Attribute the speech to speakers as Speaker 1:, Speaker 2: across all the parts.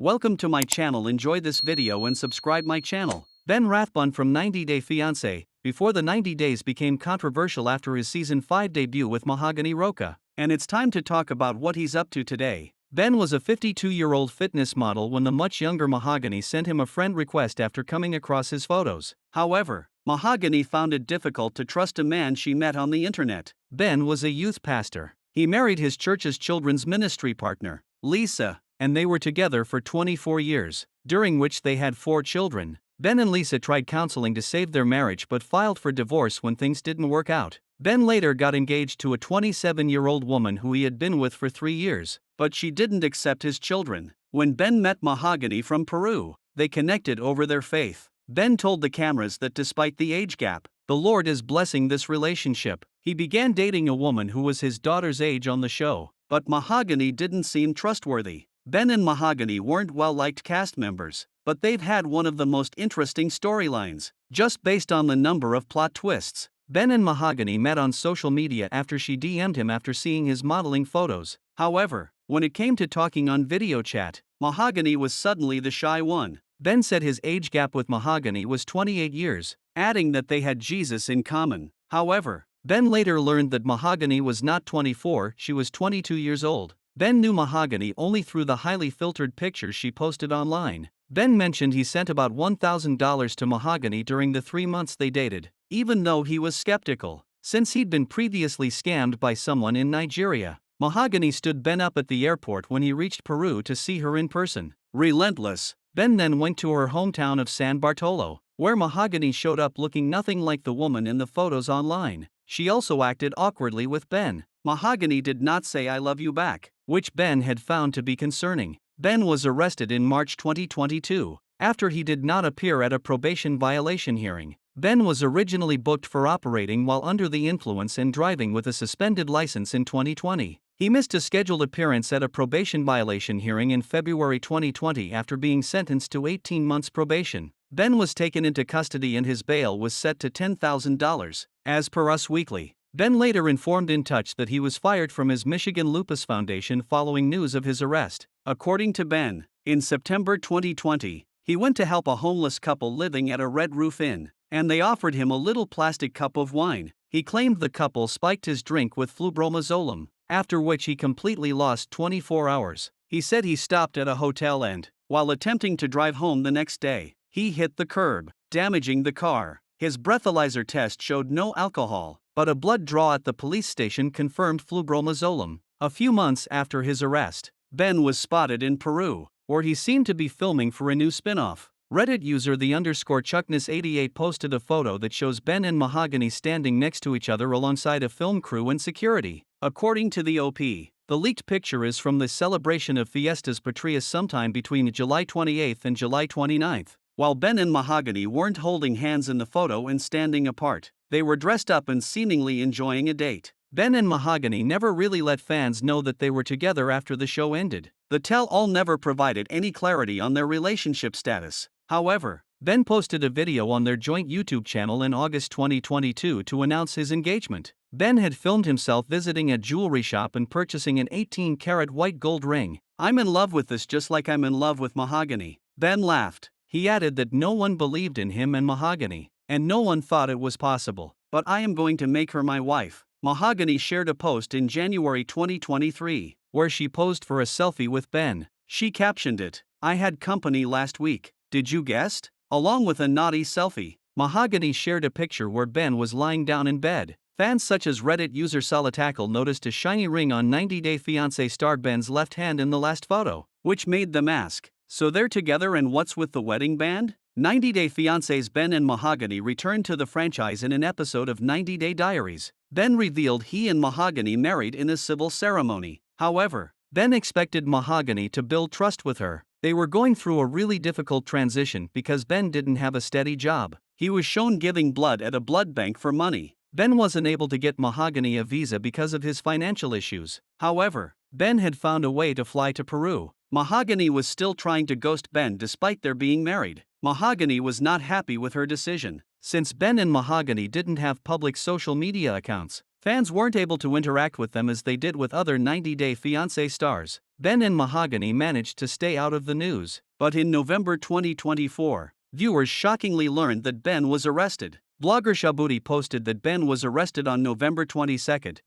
Speaker 1: Welcome to my channel. Enjoy this video and subscribe my channel. Ben Rathbun from 90 Day Fiancé, before the 90 days became controversial after his season 5 debut with Mahogany Roca. And it's time to talk about what he's up to today. Ben was a 52-year-old fitness model when the much younger Mahogany sent him a friend request after coming across his photos. However, Mahogany found it difficult to trust a man she met on the internet. Ben was a youth pastor. He married his church's children's ministry partner, Lisa, and they were together for 24 years, during which they had 4 children. Ben and Lisa tried counseling to save their marriage but filed for divorce when things didn't work out. Ben later got engaged to a 27-year-old woman who he had been with for 3 years, but she didn't accept his children. When Ben met Mahogany from Peru, they connected over their faith. Ben told the cameras that despite the age gap, the Lord is blessing this relationship. He began dating a woman who was his daughter's age on the show, but Mahogany didn't seem trustworthy. Ben and Mahogany weren't well-liked cast members, but they've had one of the most interesting storylines, just based on the number of plot twists. Ben and Mahogany met on social media after she DM'd him after seeing his modeling photos. However, when it came to talking on video chat, Mahogany was suddenly the shy one. Ben said his age gap with Mahogany was 28 years, adding that they had Jesus in common. However, Ben later learned that Mahogany was not 24, she was 22 years old. Ben knew Mahogany only through the highly filtered pictures she posted online. Ben mentioned he sent about $1,000 to Mahogany during the 3 months they dated, even though he was skeptical, since he'd been previously scammed by someone in Nigeria. Mahogany stood Ben up at the airport when he reached Peru to see her in person. Relentless, Ben then went to her hometown of San Bartolo, where Mahogany showed up looking nothing like the woman in the photos online. She also acted awkwardly with Ben. Mahogany did not say "I love you" back, which Ben had found to be concerning. Ben was arrested in March 2022, after he did not appear at a probation violation hearing. Ben was originally booked for operating while under the influence and driving with a suspended license in 2020. He missed a scheduled appearance at a probation violation hearing in February 2020 after being sentenced to 18 months probation. Ben was taken into custody and his bail was set to $10,000, as per Us Weekly. Ben later informed In Touch that he was fired from his Michigan Lupus Foundation following news of his arrest. According to Ben, in September 2020, he went to help a homeless couple living at a Red Roof Inn, and they offered him a little plastic cup of wine. He claimed the couple spiked his drink with flubromazolam, after which he completely lost 24 hours. He said he stopped at a hotel and, while attempting to drive home the next day, he hit the curb, damaging the car. His breathalyzer test showed no alcohol, but a blood draw at the police station confirmed flubromazolam. A few months after his arrest, Ben was spotted in Peru, where he seemed to be filming for a new spin-off. Reddit user _Chuckness88 posted a photo that shows Ben and Mahogany standing next to each other alongside a film crew and security. According to the OP, the leaked picture is from the celebration of Fiestas Patrias sometime between July 28 and July 29. While Ben and Mahogany weren't holding hands in the photo and standing apart, they were dressed up and seemingly enjoying a date. Ben and Mahogany never really let fans know that they were together after the show ended. The tell-all never provided any clarity on their relationship status. However, Ben posted a video on their joint YouTube channel in August 2022 to announce his engagement. Ben had filmed himself visiting a jewelry shop and purchasing an 18-karat white gold ring. "I'm in love with this just like I'm in love with Mahogany," Ben laughed. He added that no one believed in him and Mahogany, and no one thought it was possible. "But I am going to make her my wife." Mahogany shared a post in January 2023, where she posed for a selfie with Ben. She captioned it, "I had company last week, did you guess?" along with a naughty selfie. Mahogany shared a picture where Ben was lying down in bed. Fans such as Reddit user Solitacle noticed a shiny ring on 90 Day Fiancé star Ben's left hand in the last photo, which made them ask, "So they're together and what's with the wedding band?" 90 Day Fiancé's Ben and Mahogany returned to the franchise in an episode of 90 Day Diaries. Ben revealed he and Mahogany married in a civil ceremony. However, Ben expected Mahogany to build trust with her. They were going through a really difficult transition because Ben didn't have a steady job. He was shown giving blood at a blood bank for money. Ben wasn't able to get Mahogany a visa because of his financial issues. However, Ben had found a way to fly to Peru. Mahogany was still trying to ghost Ben despite their being married. Mahogany was not happy with her decision. Since Ben and Mahogany didn't have public social media accounts, fans weren't able to interact with them as they did with other 90 Day Fiancé stars. Ben and Mahogany managed to stay out of the news. But in November 2024, viewers shockingly learned that Ben was arrested. Blogger Shabuti posted that Ben was arrested on November 22,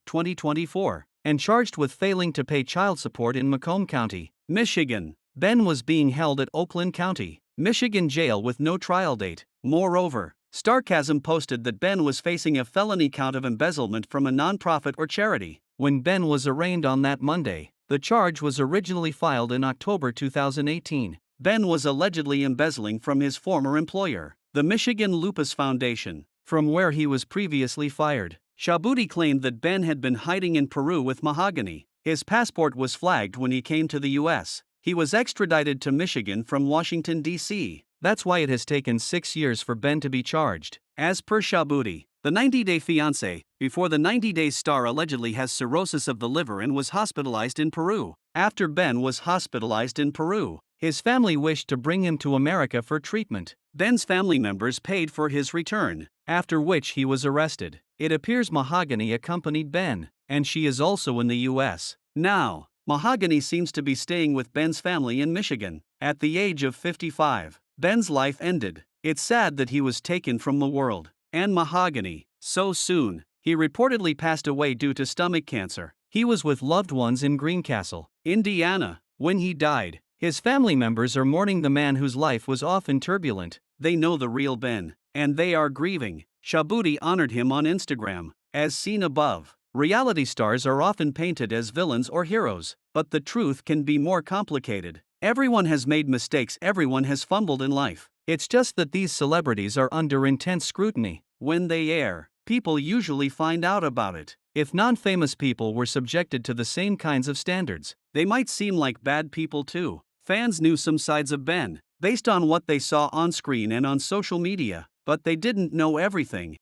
Speaker 1: 2024, and charged with failing to pay child support in Macomb County, Michigan. Ben was being held at Oakland County, Michigan jail with no trial date. Moreover, Starcasm posted that Ben was facing a felony count of embezzlement from a nonprofit or charity. When Ben was arraigned on that Monday, the charge was originally filed in October 2018. Ben was allegedly embezzling from his former employer, the Michigan Lupus Foundation, from where he was previously fired. Shabuti claimed that Ben had been hiding in Peru with Mahogany. His passport was flagged when he came to the U.S. He was extradited to Michigan from Washington, D.C. That's why it has taken 6 years for Ben to be charged. As per Shabuti, the 90-day fiancé, before the 90 Days star allegedly has cirrhosis of the liver and was hospitalized in Peru. After Ben was hospitalized in Peru, his family wished to bring him to America for treatment. Ben's family members paid for his return, after which he was arrested. It appears Mahogany accompanied Ben, and she is also in the U.S. now. Mahogany seems to be staying with Ben's family in Michigan. At the age of 55, Ben's life ended. It's sad that he was taken from the world. And Mahogany, so soon. He reportedly passed away due to stomach cancer. He was with loved ones in Greencastle, Indiana, when he died. His family members are mourning the man whose life was often turbulent. They know the real Ben, and they are grieving. Shabuti honored him on Instagram, as seen above. Reality stars are often painted as villains or heroes, but the truth can be more complicated. Everyone has made mistakes, everyone has fumbled in life. It's just that these celebrities are under intense scrutiny. When they air, people usually find out about it. If non-famous people were subjected to the same kinds of standards, they might seem like bad people too. Fans knew some sides of Ben, based on what they saw on screen and on social media, but they didn't know everything.